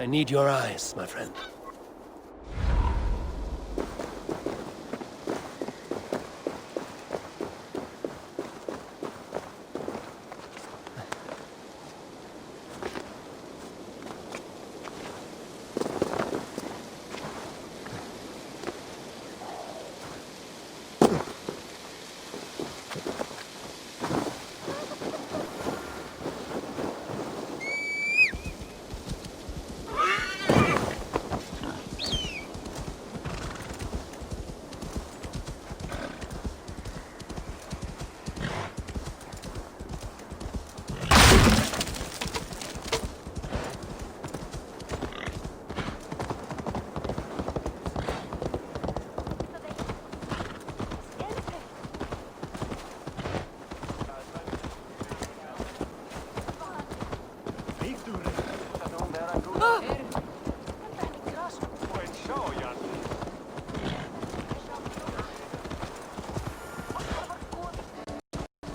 I need your eyes, my friend.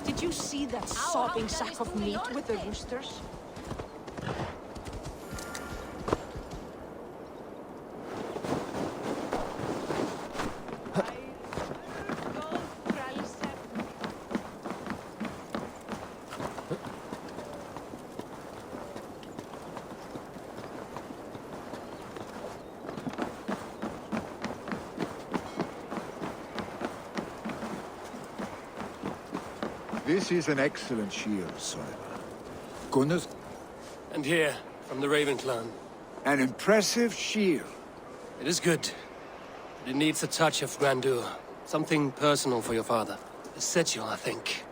Did you see that sopping sack of meat with the roosters? This is an excellent shield, Sora. Gunnar's And here, from the Raven clan. an impressive shield. It is good, but it needs a touch of grandeur. Something personal for your father. A sigil, I think.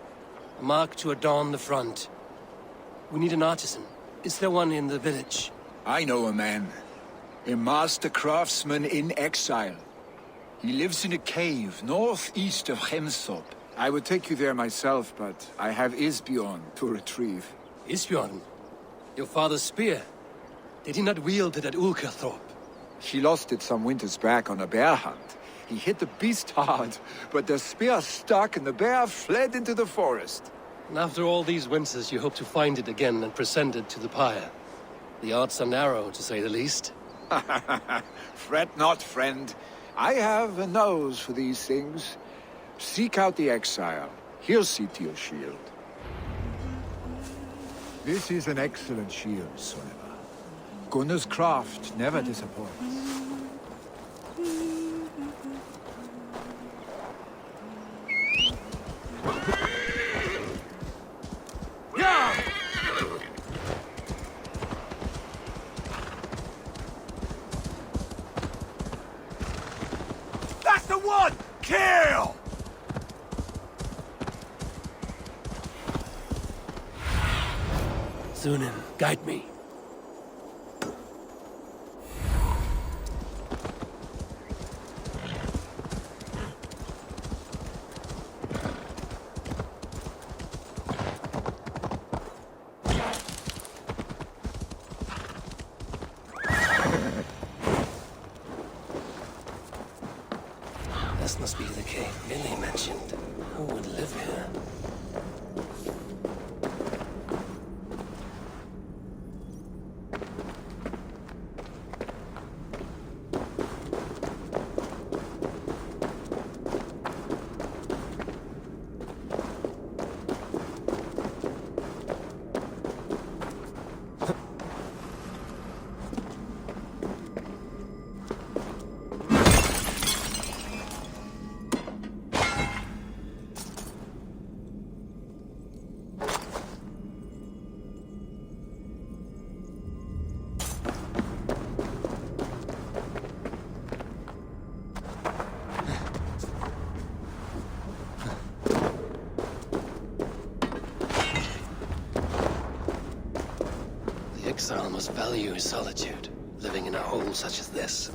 A mark to adorn the front. We need an artisan. Is there one in the village? I know a man. A master craftsman in exile. He lives in a cave northeast of Hemthorpe. I would take you there myself, but I have Isbjorn to retrieve. Isbjorn? Your father's spear? Did he not wield it at Ulkerthorpe? She lost it some winters back on a bear hunt. He hit the beast hard, but the spear stuck and the bear fled into the forest. And after all these winters, you hope to find it again and present it to the pyre. The odds are narrow, to say the least. Fret not, friend. I have a nose for these things. Seek out the exile. He'll see to your shield. This is an excellent shield, Sora. Gunnar's craft never disappoints. That's the one! Kill! Sunan, guide me. This must be the cave Billy mentioned. Who would live here? The exile must value his solitude, living in a hole such as this.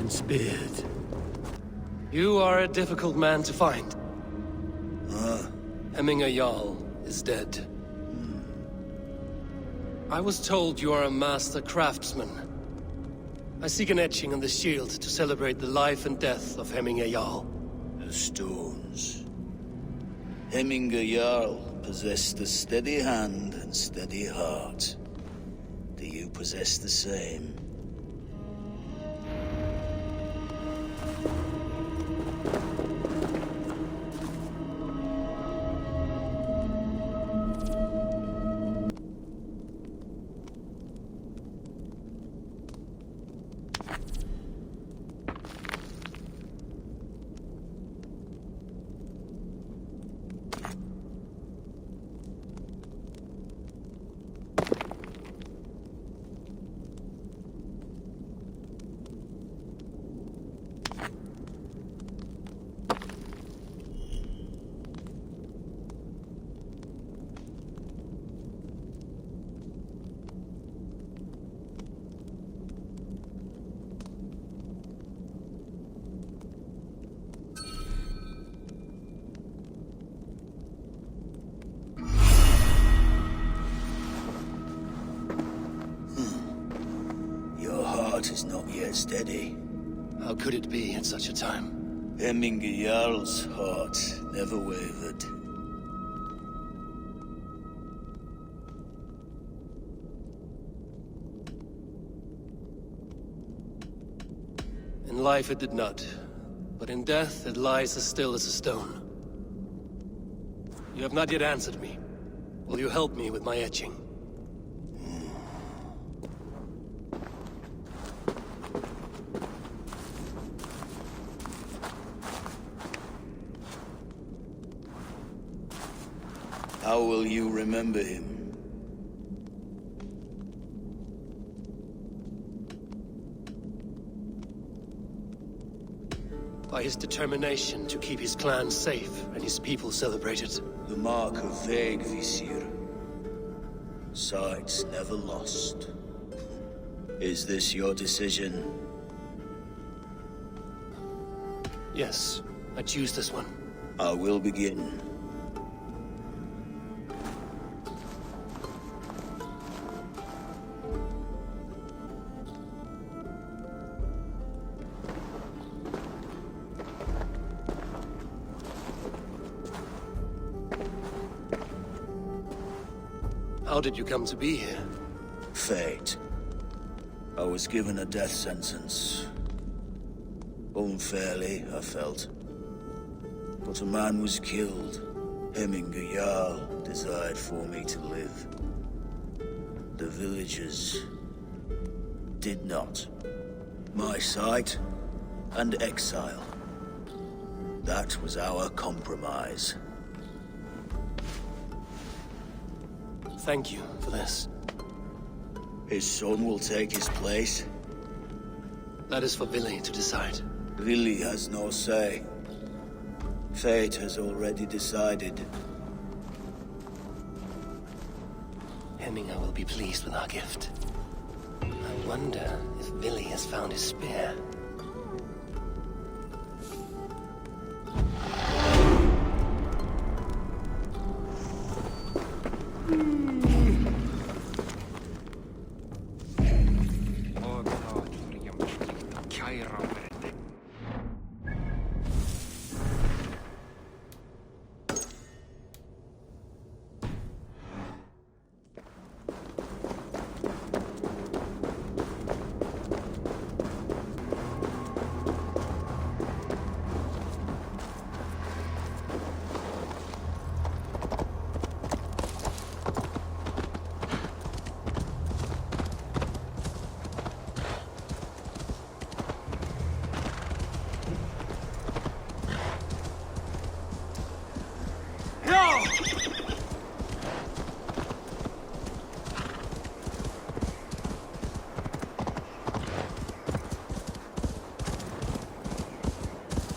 and speared. You are a difficult man to find. Hemminger Jarl is dead. I was told you are a master craftsman. I seek an etching on the shield to celebrate the life and death of Hemminger Jarl. The stones. Hemminger Jarl possessed a steady hand and steady heart. Do you possess the same? Is not yet steady. How could it be at such a time? Hemminger Jarl's heart never wavered. In life it did not, but in death it lies as still as a stone. You have not yet answered me. Will you help me with my etching? How will you remember him? By his determination to keep his clan safe and his people celebrated. The mark of Visir. Sights never lost. Is this your decision? Yes, I choose this one. I will begin. How did you come to be here? Fate. I was given a death sentence. Unfairly, I felt. But a man was killed. Hemminger Jarl desired for me to live. The villagers did not. My sight and exile. That was our compromise. Thank you for this. His son will take his place. That is for Vili to decide. Vili has no say. Fate has already decided. Hemminger will be pleased with our gift. I wonder if Vili has found his spear.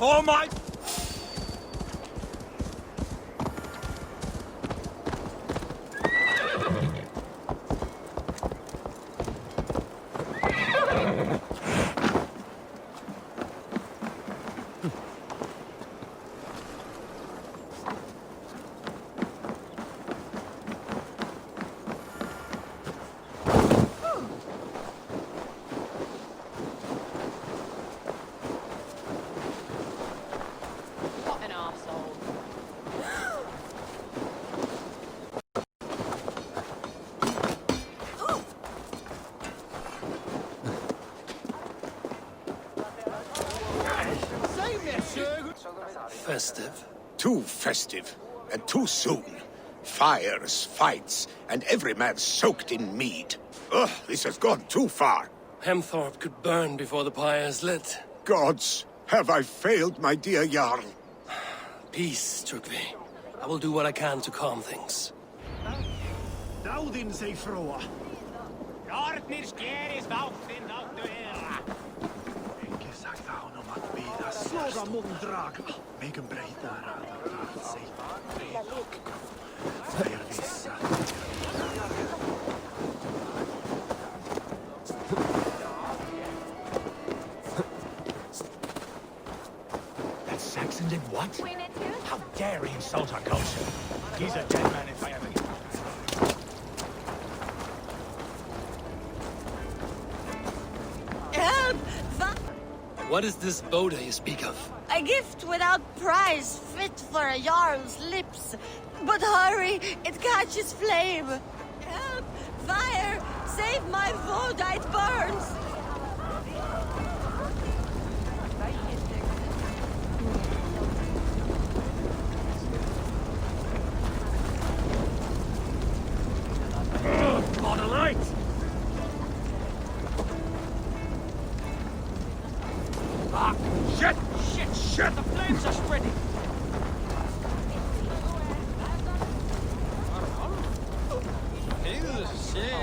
Oh my... festive. Too festive, and too soon. Fires, fights, and every man soaked in mead. Ugh, this has gone too far. Hemthorpe could burn before the pyre's lit. Gods, have I failed my dear Jarl? Peace, Turkvi. I will do what I can to calm things. Dáðinn seg fróa. Járnir skeris váttin áttu era. Ekki sagt á honum að bíða Slóða mun draga. Megum breyta það sig. Þeir vissa. That Saxon did what? How dare he insult our culture? He's a dead man if I ever get. Help! What is this Boda you speak of? A gift without price, fit for a Jarl's lips. But hurry, it catches flame. Help! Fire! Save my Voda, it burns! On a light! Ah, shit! Shit! Shit! The flames are spreading!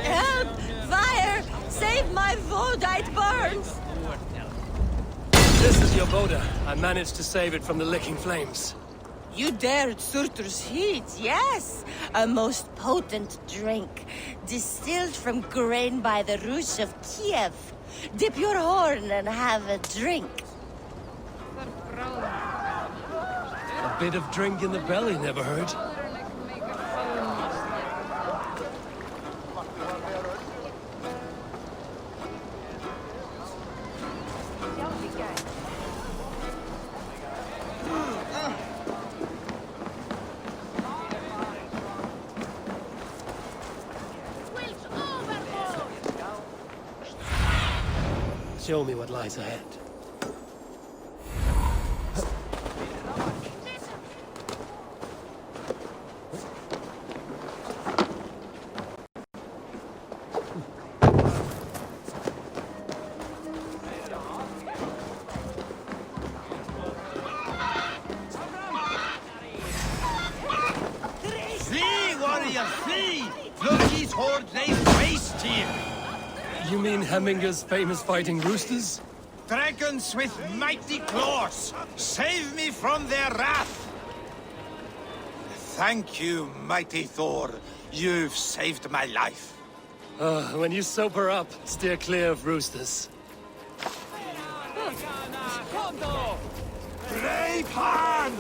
Help! Fire! Save my Voda, it burns! This is your Boda. I managed to save it from the licking flames. You dared Surtur's heat, yes. A most potent drink, distilled from grain by the Rus of Kiev. Dip your horn and have a drink. A bit of drink in the belly never hurt. Show me what lies ahead. Flee, warrior, flee! Loki's horde lays waste here! You mean Hemminger's famous fighting roosters? Dragons with mighty claws! Save me from their wrath! Thank you, mighty Thor. You've saved my life. When you sober up, steer clear of roosters. Brave hand!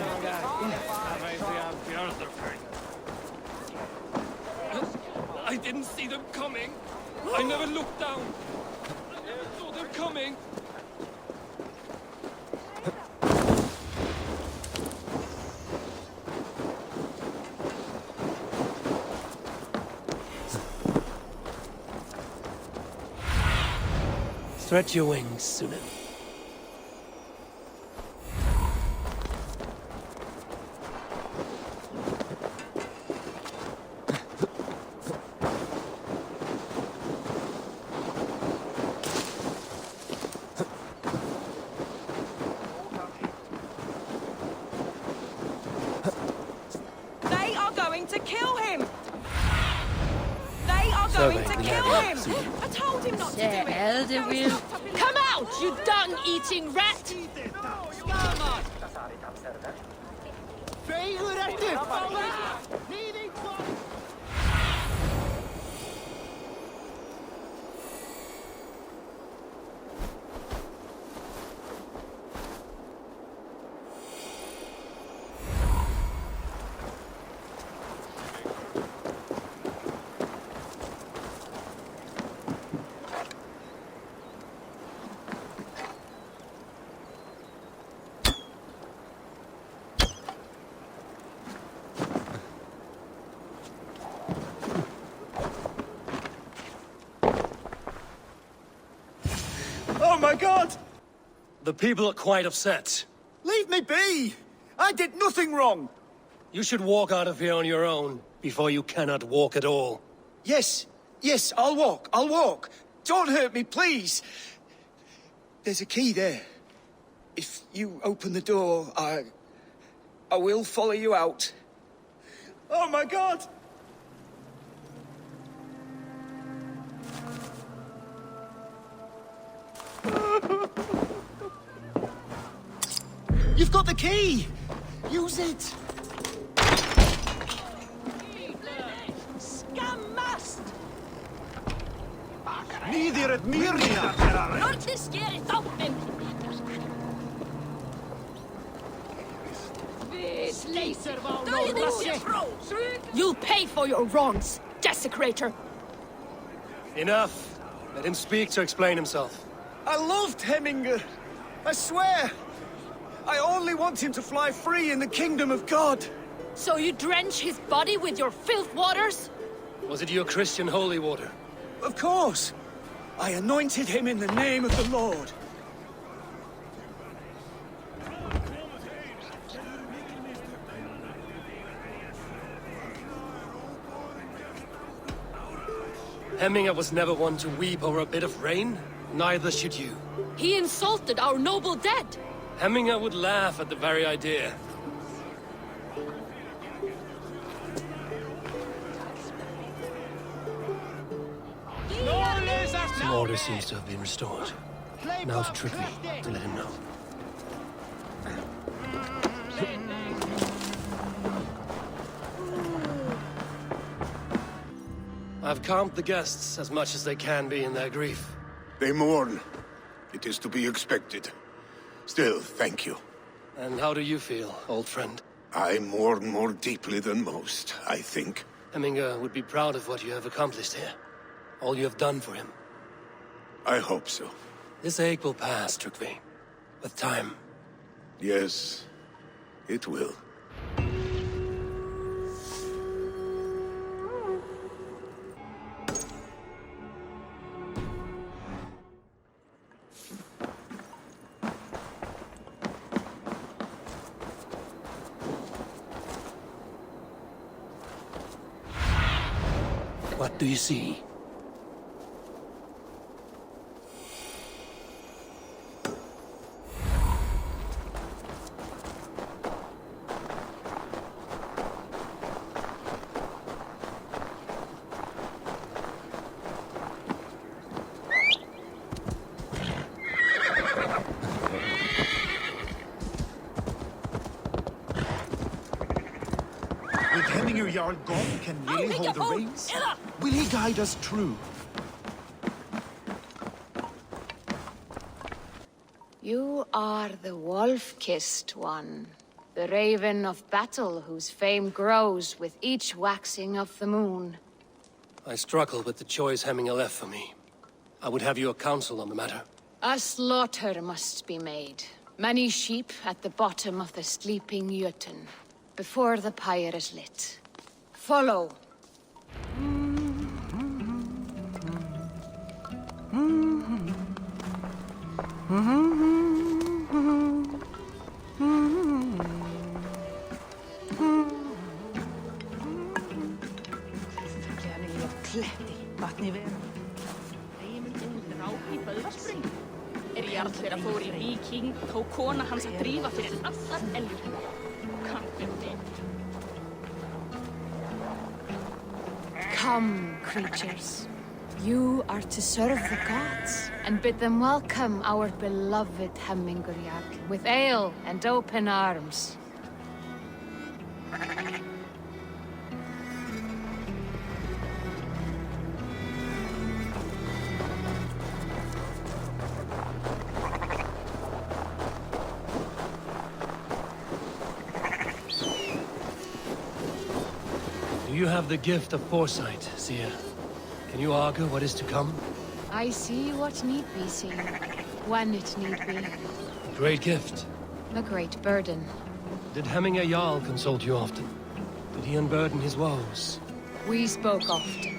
I didn't see them coming. I never looked down. I never saw them coming. Stretch your wings, Sunan. They are going to kill him! They are going to kill him! I told him not to do it! Elder will... Come out, you dung-eating rat! Oh my god! The people are quite upset. Leave me be! I did nothing wrong! You should walk out of here on your own, before you cannot walk at all. Yes, I'll walk. Don't hurt me, please. There's a key there. If you open the door, I will follow you out. Oh my God! You've got the key! Use it! Skammast! Neither at Myrnia! Norte skeri þáttinn! You'll pay for your wrongs, desecrator! Enough. Let him speak to explain himself. I loved Hemminger. I swear. I only want him to fly free in the kingdom of God. So you drench his body with your filth waters? Was it your Christian holy water? Of course. I anointed him in the name of the Lord. Hemminger was never one to weep over a bit of rain. Neither should you. He insulted our noble dead! Hemminger would laugh at the very idea. Some order seems to have been restored. Now to trick me, to let him know. I've calmed the guests as much as they can be in their grief. They mourn. It is to be expected. Still, thank you. And how do you feel, old friend? I mourn more deeply than most, I think. Hemminger would be proud of what you have accomplished here. All you have done for him. I hope so. This ache will pass, Trygve. With time. Yes, it will. What do you see? With Hemminger Jarl gone, can really hold the reins? Will he guide us true? You are the wolf-kissed one. The raven of battle whose fame grows with each waxing of the moon. I struggle with the choice Hemminger left for me. I would have your counsel on the matter. A slaughter must be made. Many sheep at the bottom of the sleeping Jötun, before the pyre is lit. Follow. Jarl þeirra fór í Viking, tók kona hans að drífa fyrir allar elgur. Kann fyrir þig. Come, creatures. You are to serve the gods, and bid them welcome our beloved Hemminger Jarl with ale and open arms. You have the gift of foresight, Seer. Can you argue what is to come? I see what need be seen, when it need be. A great gift. A great burden. Did Hemminger Jarl consult you often? Did he unburden his woes? We spoke often.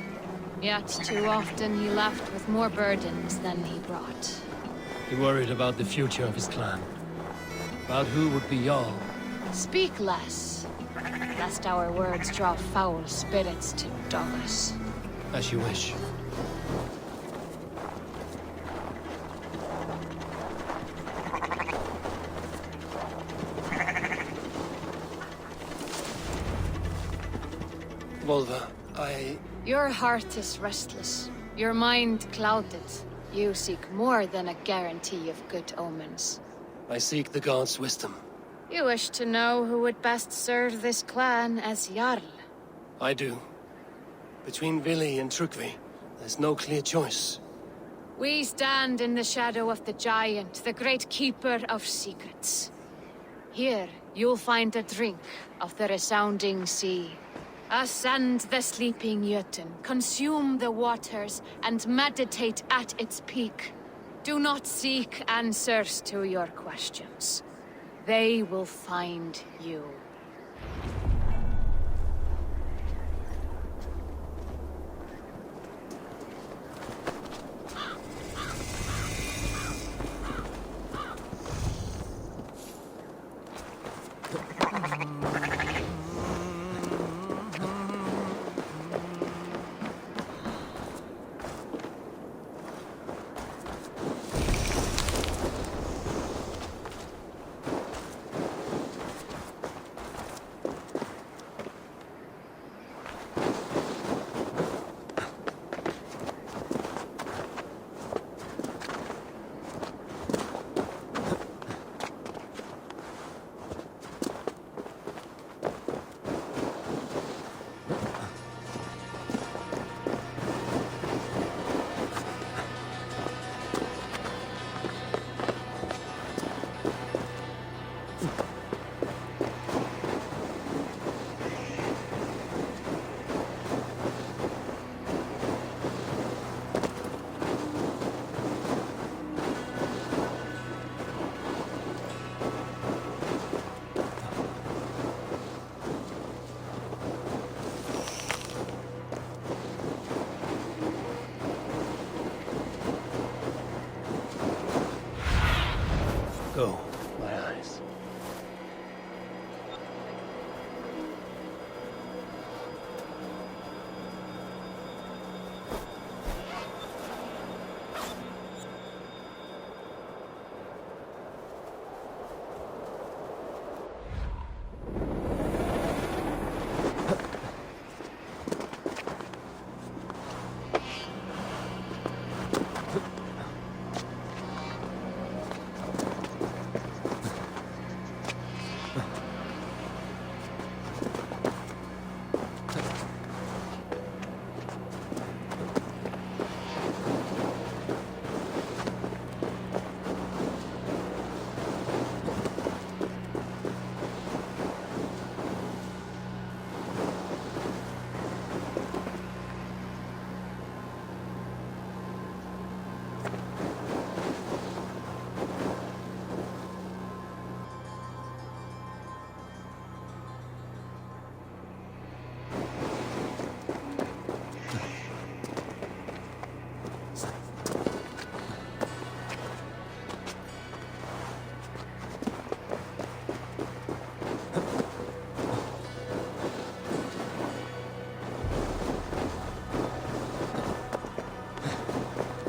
Yet too often he left with more burdens than he brought. He worried about the future of his clan. About who would be Jarl, Speak less, lest our words draw foul spirits to dog us. As you wish. Volva, Your heart is restless, your mind clouded. You seek more than a guarantee of good omens. I seek the gods' wisdom. You wish to know who would best serve this clan as Jarl. I do. Between Vili and Trukvi, there's no clear choice. We stand in the shadow of the giant, the great keeper of secrets. Here, you'll find a drink of the resounding sea. Ascend the sleeping Jötun, consume the waters, and meditate at its peak. Do not seek answers to your questions. They will find you. Go, my eyes.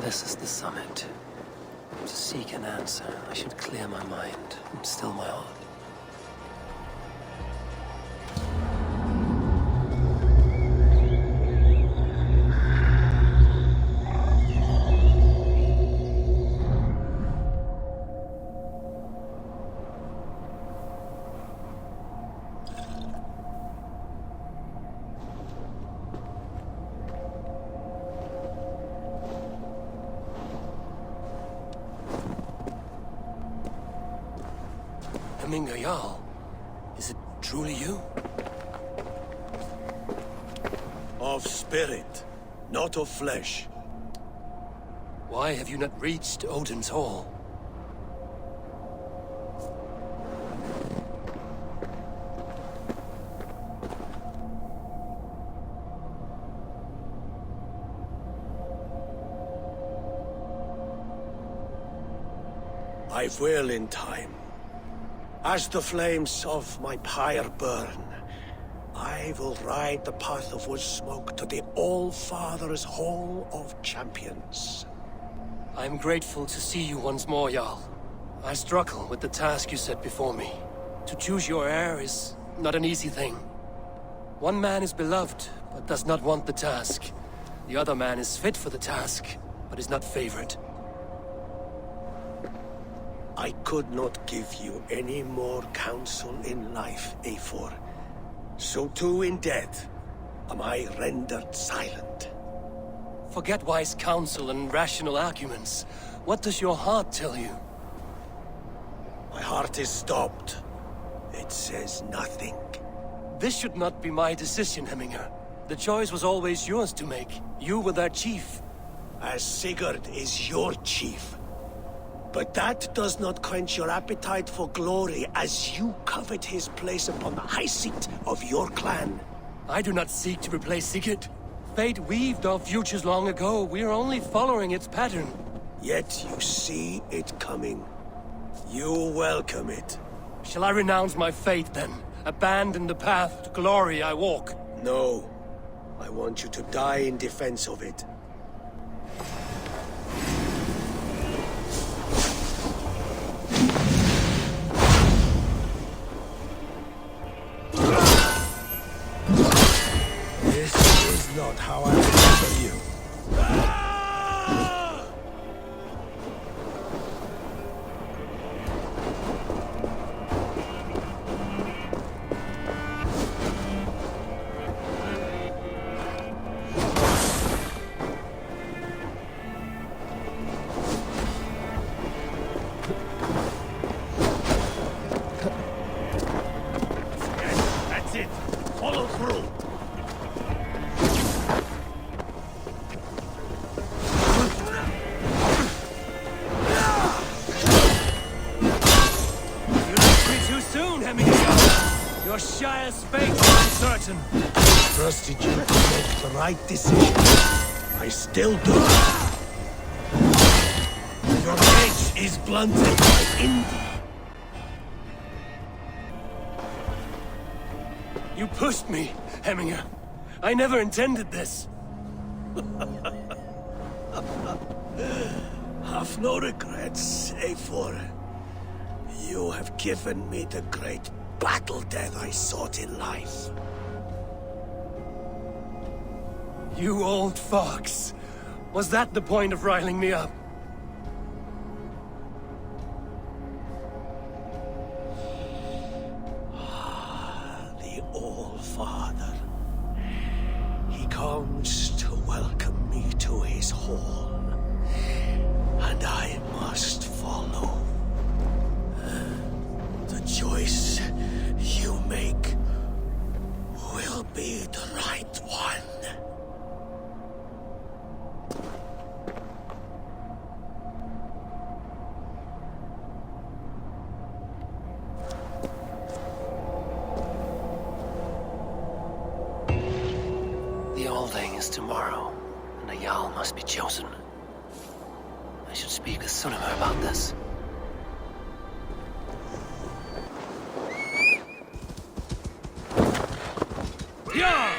This is the summit. To seek an answer, I should clear my mind and still my heart. Jarl, is it truly you? Of spirit, not of flesh. Why have you not reached Odin's Hall? I will in time. As the flames of my pyre burn, I will ride the path of wood smoke to the All-Father's Hall of Champions. I'm grateful to see you once more, Jarl. I struggle with the task you set before me. To choose your heir is not an easy thing. One man is beloved, but does not want the task. The other man is fit for the task, but is not favored. I could not give you any more counsel in life, Eivor. So too in death am I rendered silent. Forget wise counsel and rational arguments. What does your heart tell you? My heart is stopped. It says nothing. This should not be my decision, Hemminger. The choice was always yours to make. You were their chief. As Sigurd is your chief. But that does not quench your appetite for glory as you covet his place upon the high seat of your clan. I do not seek to replace Sigurd. Fate weaved our futures long ago. We are only following its pattern. Yet you see it coming. You welcome it. Shall I renounce my fate, then? Abandon the path to glory I walk? No. I want you to die in defense of it. This is not how I remember you. That's it. Follow through. You left me too soon, Hemminger. Your Shire's fate is uncertain. Trusted you to make the right decision. I still do. Your edge is blunted by envy. You pushed me, Hemminger. I never intended this. Have no regrets, Eivor. You have given me the great battle death I sought in life. You old fox. Was that the point of riling me up? The All-Father. He comes to welcome me to his hall. And I must follow. The choice you make will be the right one. The Adorning is tomorrow, and a Jarl must be chosen. I should speak with Sunnema about this. Yeah!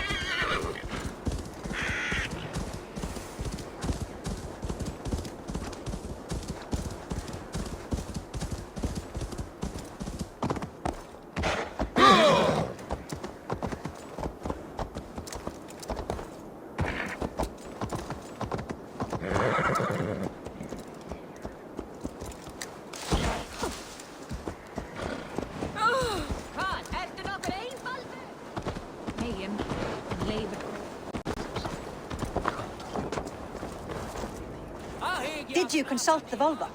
Did you consult the Volva?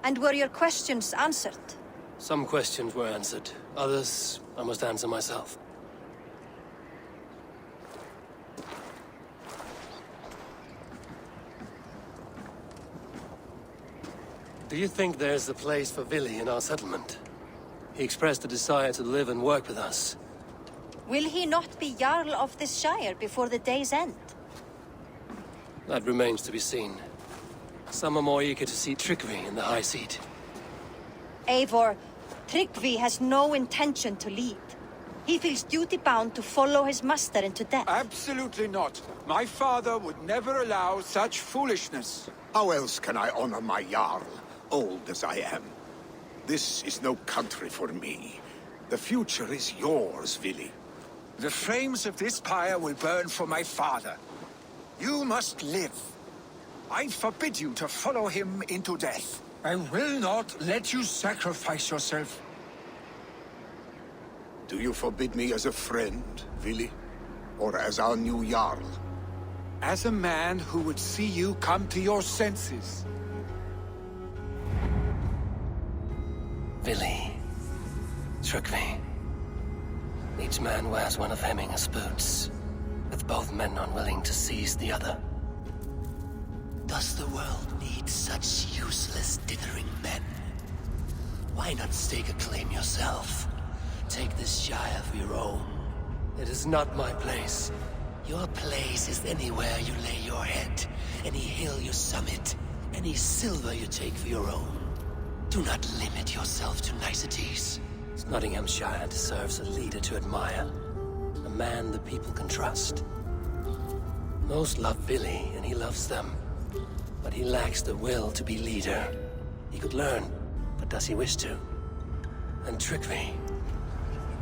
And were your questions answered? Some questions were answered. Others, I must answer myself. Do you think there's a place for Vili in our settlement? He expressed a desire to live and work with us. Will he not be Jarl of this Shire before the day's end? That remains to be seen. Some are more eager to see trickery in the high seat. Eivor, Tryggvi has no intention to lead. He feels duty-bound to follow his master into death. Absolutely not. My father would never allow such foolishness. How else can I honor my Jarl, old as I am? This is no country for me. The future is yours, Vili. The flames of this pyre will burn for my father. You must live. I forbid you to follow him into death. I will not let you sacrifice yourself. Do you forbid me as a friend, Vili? Or as our new Jarl? As a man who would see you come to your senses. Vili. Tryggvi. Each man wears one of Hemminger's boots, with both men unwilling to seize the other. Does the world need such useless, dithering men? Why not stake a claim yourself? Take this shire for your own. It is not my place. Your place is anywhere you lay your head, any hill you summit, any silver you take for your own. Do not limit yourself to niceties. Nottinghamshire deserves a leader to admire. A man the people can trust. Most love Vili, and he loves them. But he lacks the will to be leader. He could learn, but does he wish to? And Tryggvi,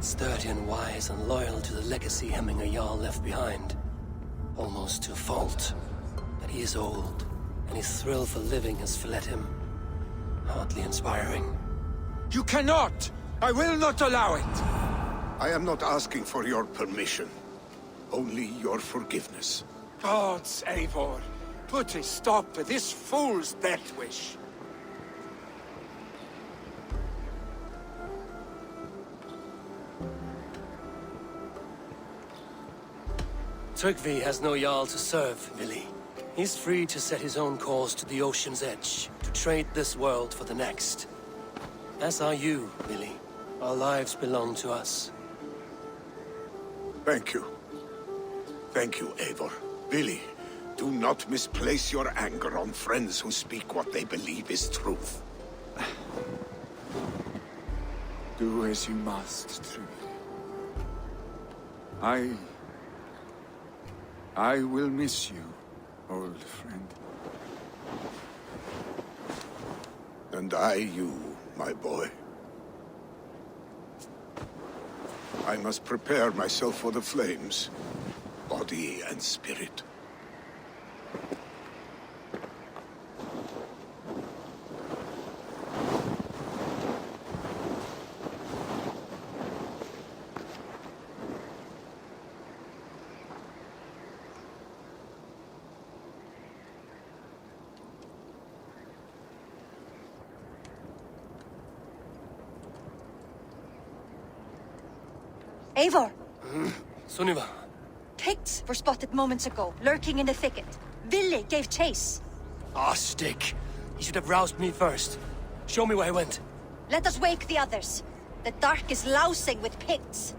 sturdy and wise and loyal to the legacy Hemminger Jarl left behind. Almost to a fault. But he is old, and his thrill for living has fled him. Hardly inspiring. You cannot! I will not allow it! I am not asking for your permission. Only your forgiveness. Gods, Eivor, put a stop to this fool's death wish. Tryggvi has no Jarl to serve, Vili. He's free to set his own course to the ocean's edge, to trade this world for the next. As are you, Vili. Our lives belong to us. Thank you. Thank you, Eivor. Vili, do not misplace your anger on friends who speak what they believe is truth. Do as you must, Tryggvi. I will miss you, old friend. And I you, my boy. I must prepare myself for the flames, body and spirit. Eivor! Sunniva. Picts were spotted moments ago, lurking in the thicket. Vili gave chase. Ah, stick. He should have roused me first. Show me where he went. Let us wake the others. The dark is lousing with Picts.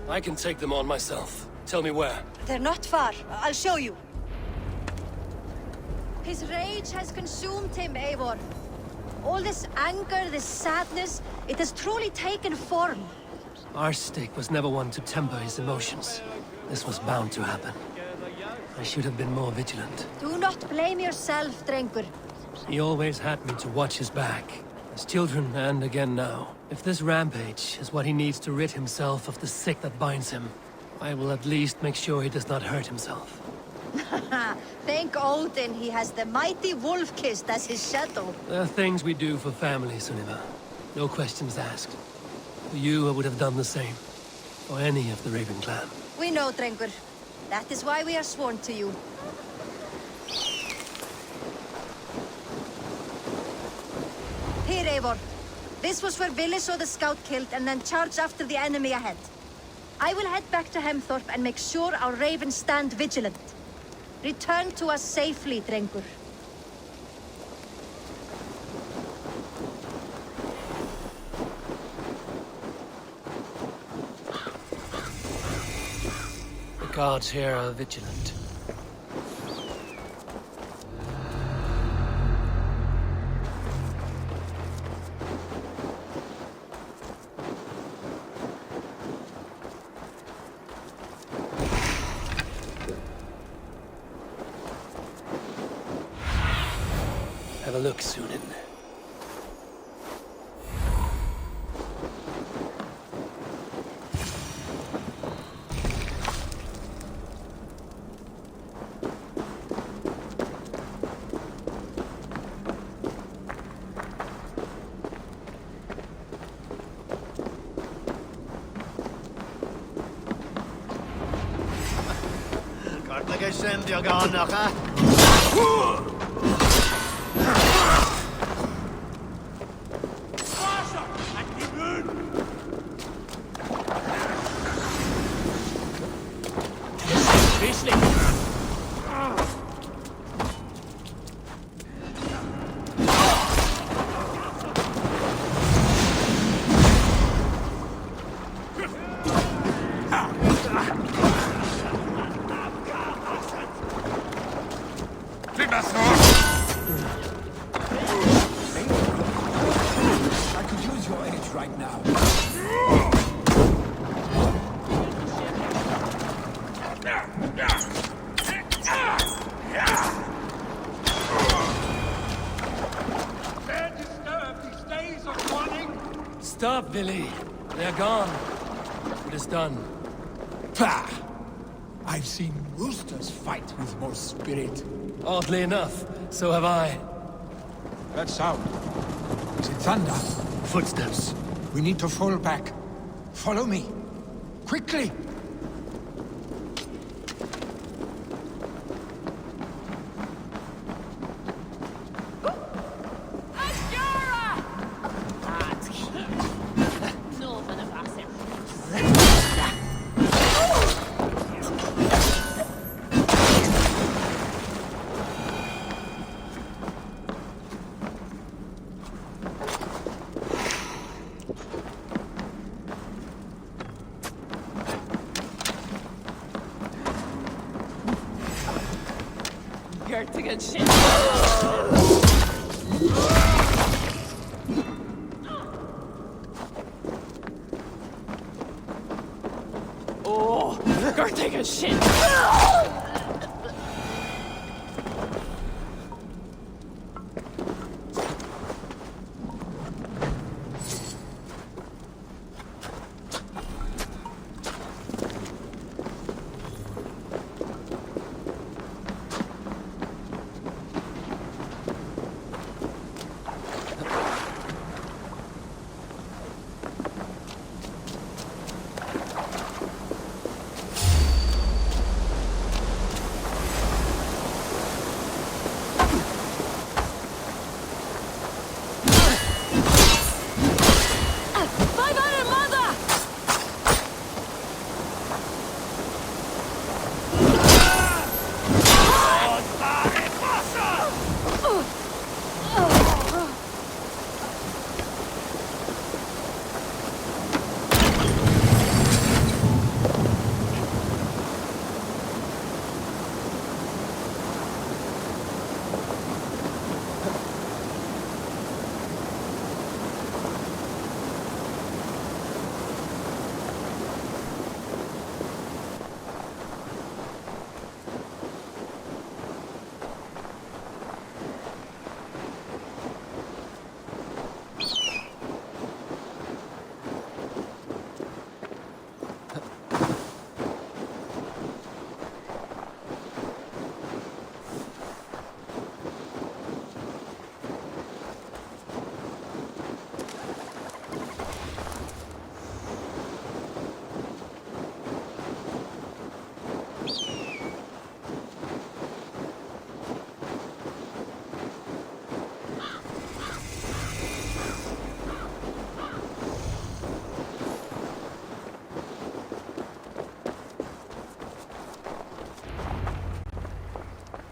I can take them on myself. Tell me where. They're not far. I'll show you. His rage has consumed him, Eivor. All this anger, this sadness, it has truly taken form. Arstic was never one to temper his emotions. This was bound to happen. I should have been more vigilant. Do not blame yourself, Drengur. He always had me to watch his back. As children, and again now. If this rampage is what he needs to rid himself of the sick that binds him, I will at least make sure he does not hurt himself. Thank Odin he has the mighty Wolf-Kissed as his shadow. There are things we do for family, Sunniva. No questions asked. For you, I would have done the same. For any of the Raven clan. We know, Drengur. That is why we are sworn to you. Here, Eivor. This was where Vili saw the scout killed and then charged after the enemy ahead. I will head back to Hemthorpe and make sure our ravens stand vigilant. Return to us safely, Drengur. Guards here are vigilant. Have a look, Sunan. Kartlegge send jag annaka. I could use your aid right now. They're disturbed. These days of running. Stop, Billy. They're gone. It is done. Pah! I've seen roosters fight with more spirit. Oddly enough, so have I. That sound. Is it thunder? Footsteps. We need to fall back. Follow me. Quickly! Good shit. Oh, go take a shit.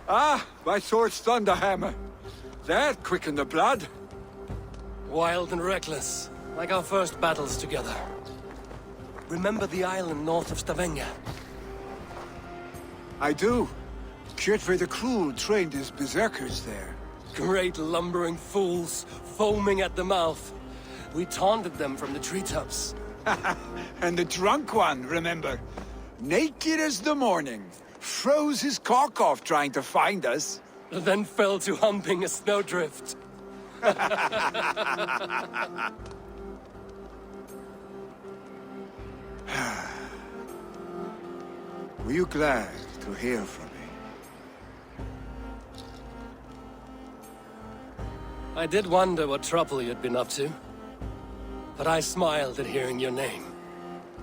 Ah, my sword's thunderhammer. That quickened the blood. Wild and reckless, like our first battles together. Remember the island north of Stavanger? I do. Kjotve the Cruel trained his berserkers there. Great lumbering fools, foaming at the mouth. We taunted them from the treetops. And the drunk one, remember? Naked as the morning. Froze his cock off trying to find us. Then fell to humping a snowdrift. Were you glad to hear from me? I did wonder what trouble you'd been up to. But I smiled at hearing your name.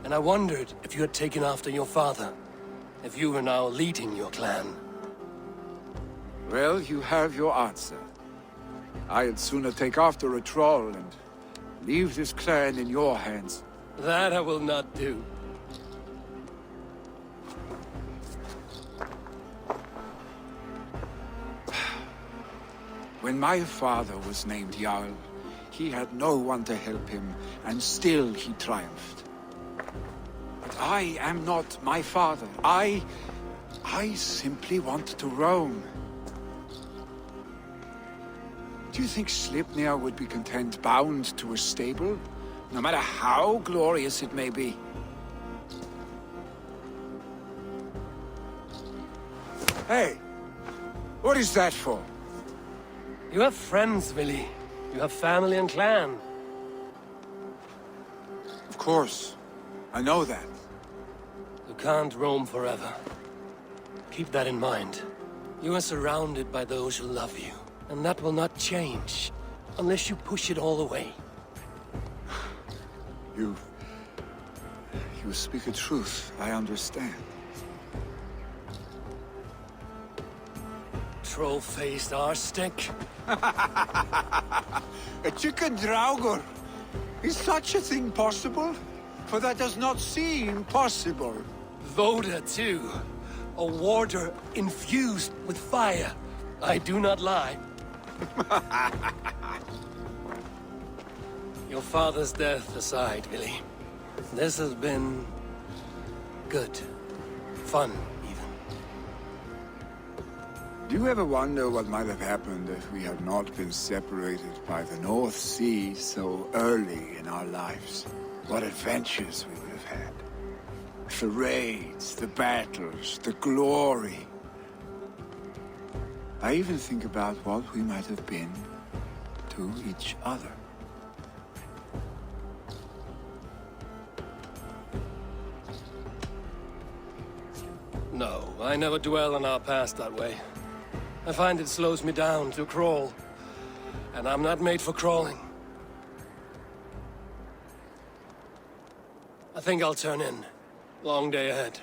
And I wondered if you had taken after your father. If you were now leading your clan. Well, you have your answer. I'd sooner take after a troll and leave this clan in your hands. That I will not do. When my father was named Jarl, he had no one to help him, and still he triumphed. But I am not my father. I simply want to roam. Do you think Sleipnir would be content bound to a stable, no matter how glorious it may be? Hey! What is that for? You have friends, Willy. You have family and clan. Of course. I know that. You can't roam forever. Keep that in mind. You are surrounded by those who love you. And that will not change, unless you push it all away. You speak the truth, I understand. Troll-faced arse-stick. A chicken draugur! Is such a thing possible? For that does not seem possible. Voda, too. A warder infused with fire. I do not lie. Your father's death aside, Willy. This has been... good. Fun, even. Do you ever wonder what might have happened if we had not been separated by the North Sea so early in our lives? What adventures we would have had. The raids, the battles, the glory. I even think about what we might have been to each other. No, I never dwell on our past that way. I find it slows me down to crawl. And I'm not made for crawling. I think I'll turn in. Long day ahead.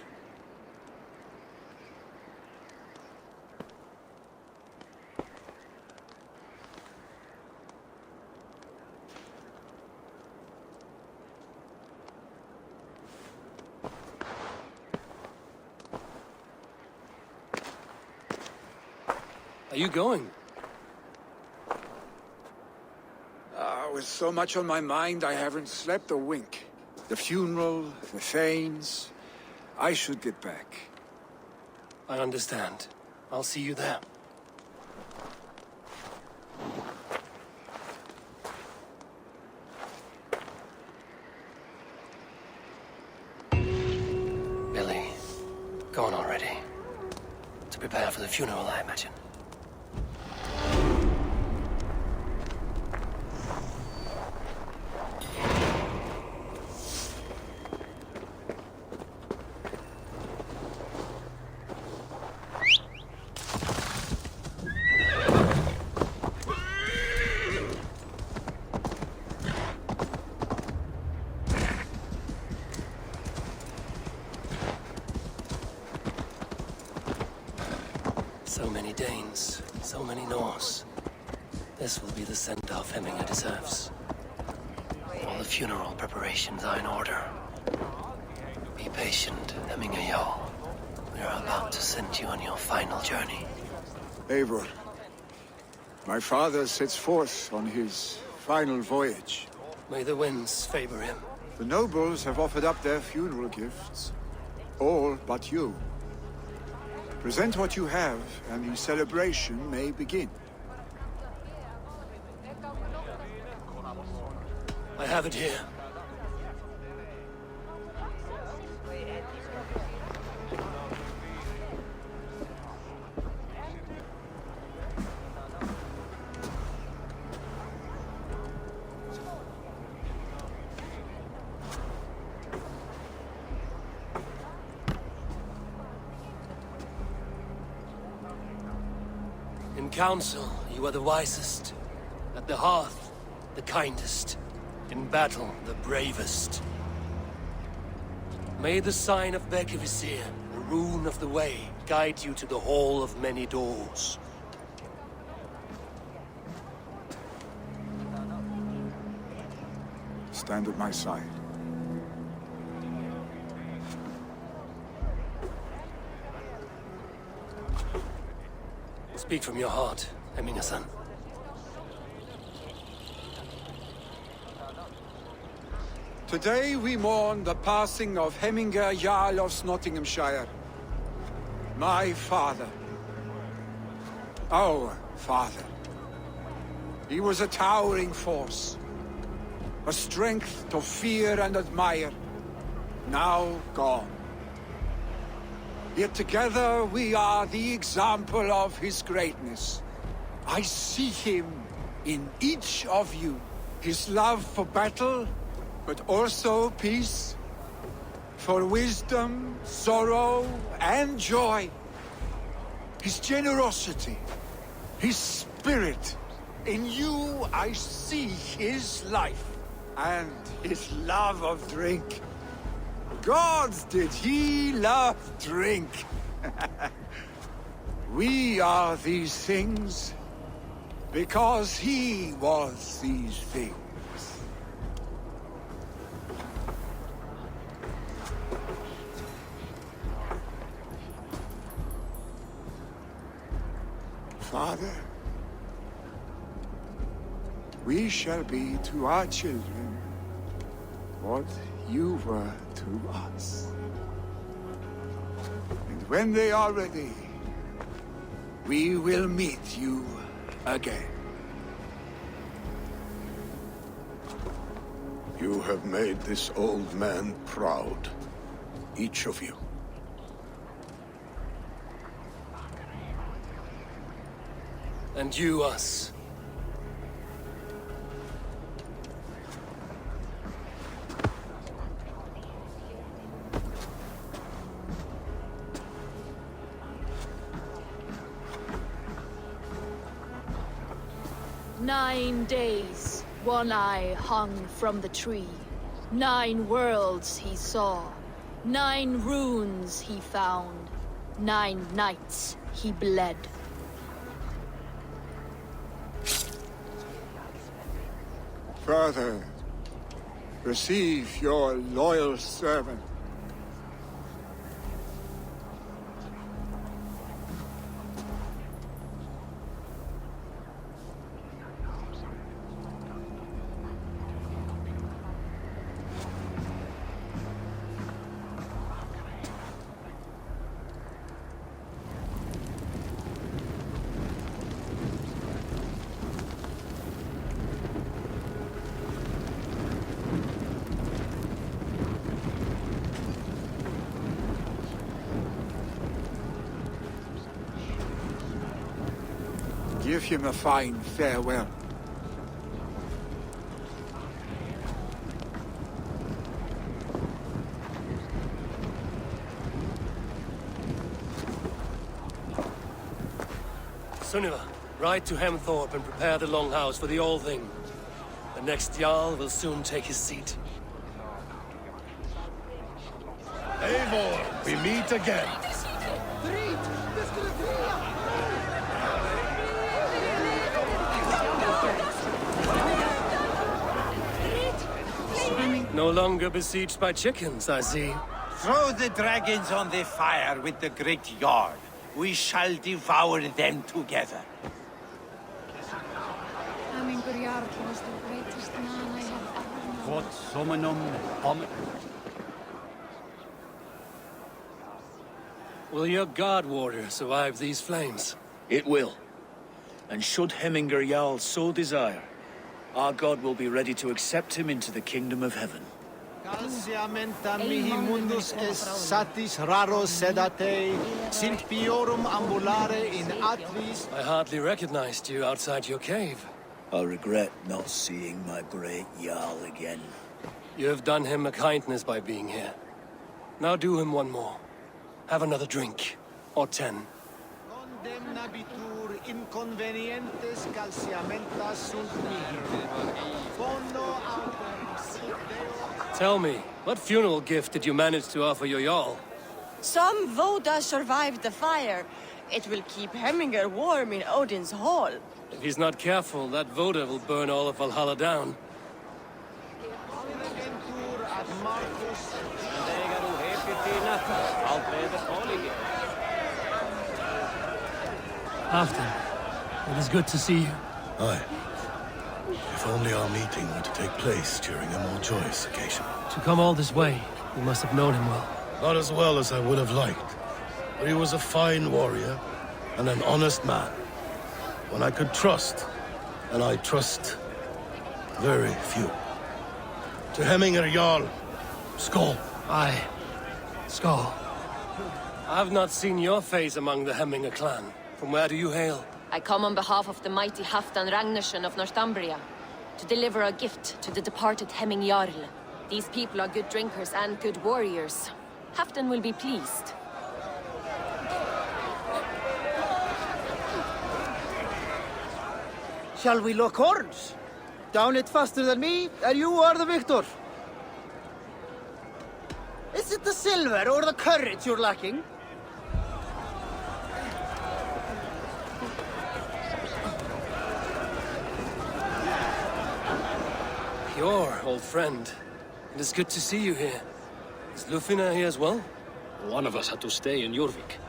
Are you going? With so much on my mind, I haven't slept a wink. The funeral, the Thanes... I should get back. I understand. I'll see you there. Billy, go on already. To prepare for the funeral, I imagine. So many Danes, so many Norse. This will be the send-off Hemminger deserves. All the funeral preparations are in order. Be patient, Hemminger Jarl. We are about to send you on your final journey. Eivor, my father sets forth on his final voyage. May the winds favor him. The nobles have offered up their funeral gifts. All but you. Present what you have, and the celebration may begin. I have it here. In council, you are the wisest. At the hearth, the kindest. In battle, the bravest. May the sign of Bekivisir, the rune of the way, guide you to the Hall of Many Doors. Stand at my side. Speak from your heart, Eminga-san. Today we mourn the passing of Hemminger Jarl of Nottinghamshire. My father. Our father. He was a towering force. A strength to fear and admire. Now gone. Yet together we are the example of his greatness. I see him in each of you. His love for battle, but also peace. For wisdom, sorrow, and joy. His generosity, his spirit. In you I see his life. And his love of drink. Gods, did he love drink! We are these things because he was these things. Father, we shall be to our children what you were to us. And when they are ready, we will meet you again. You have made this old man proud. Each of you. And you us. "9 days, One Eye hung from the tree. 9 worlds he saw. 9 runes he found. 9 nights he bled. Father, receive your loyal servant. Give him a fine farewell. Sunniva, ride to Hemthorpe and prepare the Longhouse for the All-Thing. The next Jarl will soon take his seat. Eivor, we meet again. No longer besieged by chickens, I see. Throw the dragons on the fire with the great Jarl. We shall devour them together. Jarl was the greatest man I have ever known. What summonum Will your guard warrior survive these flames? It will. And should Hemminger Jarl so desire, our god will be ready to accept him into the kingdom of heaven. Calciamenta mihi mundus est satis raro sedate, sint piorum ambulare in atris. I hardly recognized you outside your cave. I regret not seeing my great Jarl again. You have done him a kindness by being here. Now do him one more. Have another drink. Or 10. Condemnabitur inconvenientes calciamenta sunt mihi. Fondo autem Tell me, what funeral gift did you manage to offer your Jarl? Some Voda survived the fire. It will keep Hemminger warm in Odin's hall. If he's not careful, that Voda will burn all of Valhalla down. After, it is good to see you. Aye. If only our meeting were to take place during a more joyous occasion. To come all this way, you must have known him well. Not as well as I would have liked, but he was a fine warrior and an honest man. One I could trust, and I trust very few. To Hemminger Jarl, Skål. Aye. Skål. I've not seen your face among the Hemminger clan. From where do you hail? I come on behalf of the mighty Halfdan Ragnarsson of Northumbria to deliver a gift to the departed Hemming Jarl. These people are good drinkers and good warriors. Halfdan will be pleased. Shall we lock horns? Down it faster than me, and you are the victor. Is it the silver or the courage you're lacking? Pure, old friend. It is good to see you here. Is Lufina here as well? One of us had to stay in Jorvik.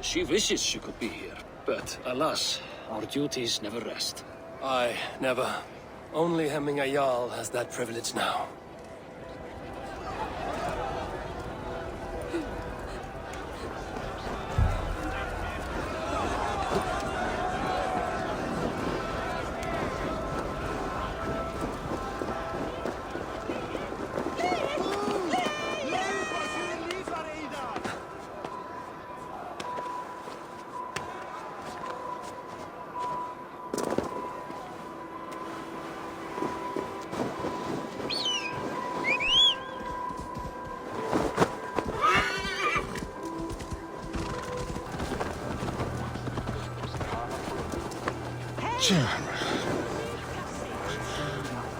She wishes she could be here, but alas, our duties never rest. Aye, never. Only Hemminger Jarl has that privilege now.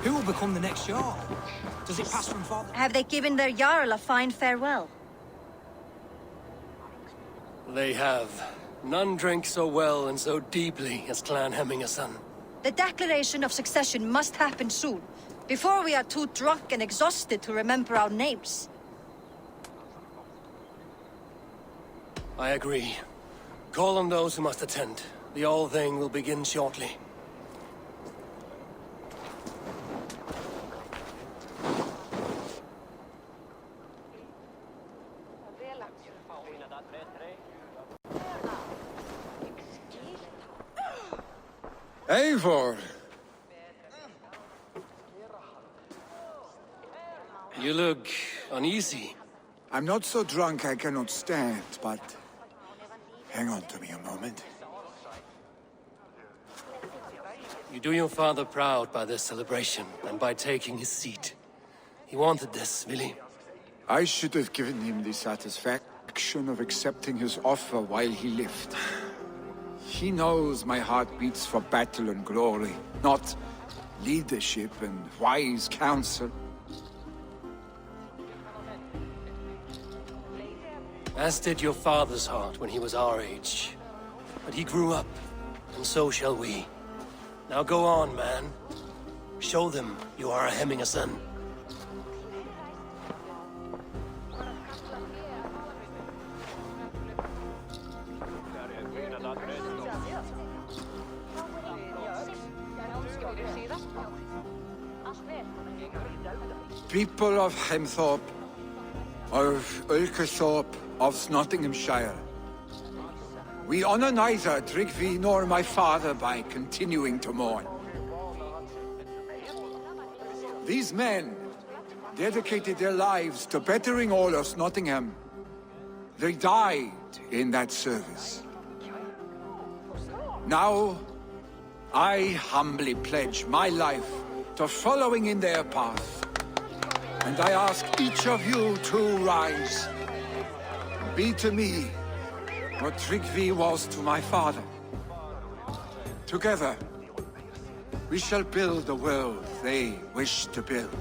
Who will become the next Jarl? Does it pass from father? Have they given their Jarl a fine farewell? They have. None drink so well and so deeply as Clan Hemmingerson. The declaration of succession must happen soon, before we are too drunk and exhausted to remember our names. I agree. Call on those who must attend. The All-Thing will begin shortly. Eivor! You look uneasy. I'm not so drunk I cannot stand, but hang on to me a moment. You do your father proud by this celebration and by taking his seat. He wanted this, really. I should have given him the satisfaction of accepting his offer while he lived. He knows my heart beats for battle and glory, not leadership and wise counsel. As did your father's heart when he was our age. But he grew up, and so shall we. Now go on, man. Show them you are a Hemmingerson. People of Hemthorpe, of Ulkerthorpe, of Nottinghamshire, We honor neither Tryggvi nor my father by continuing to mourn. These men dedicated their lives to bettering Olaf's Nottingham. They died in that service. Now, I humbly pledge my life to following in their path. And I ask each of you to rise. Be to me what Tryggvi was to my father. Together, we shall build the world they wish to build.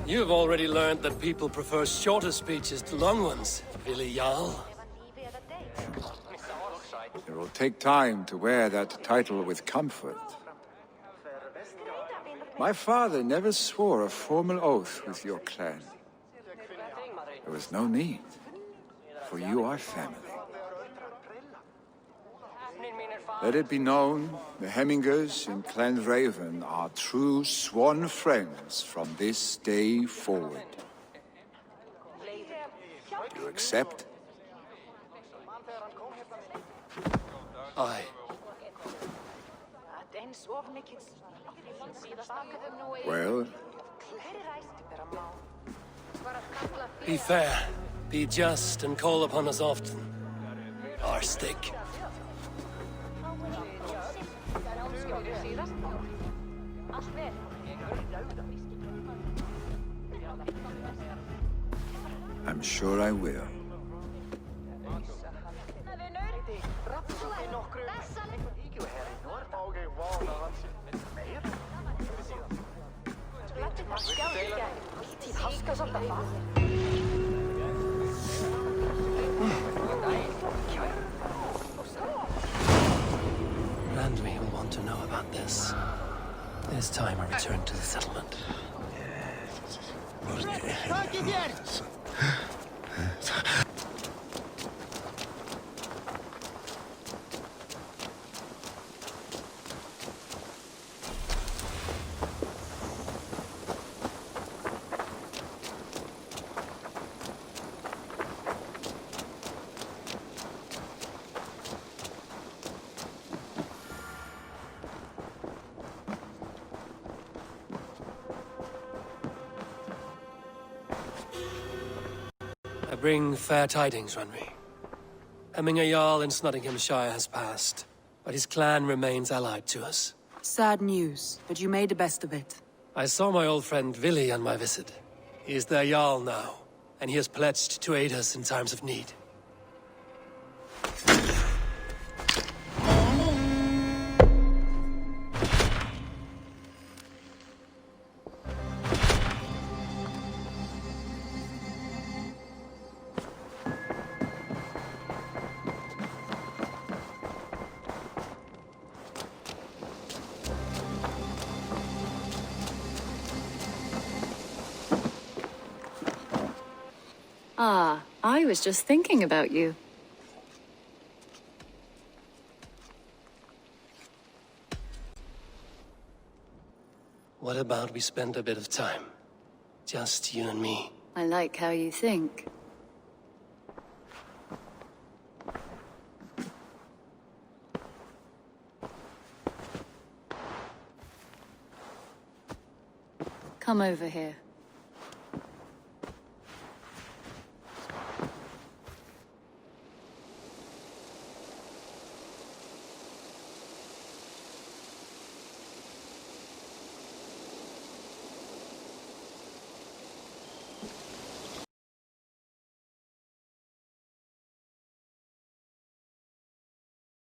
You have already learned that people prefer shorter speeches to long ones, Willi Jarl. It will take time to wear that title with comfort. My father never swore a formal oath with your clan. There was no need, for you are family. Let it be known, the Hemmingers in Clan Raven are true sworn friends from this day forward. Do you accept? Aye. Well? Be fair, be just, and call upon us often. Arstick. I'm sure I will. Randvi will want to know about this. It is time I return to the settlement. I bring fair tidings, Randvi. Hemminger Jarl in Nottinghamshire has passed, but his clan remains allied to us. Sad news, but you made the best of it. I saw my old friend Willi on my visit. He is their Jarl now, and he has pledged to aid us in times of need. Ah, I was just thinking about you. What about we spend a bit of time? Just you and me. I like how you think. Come over here.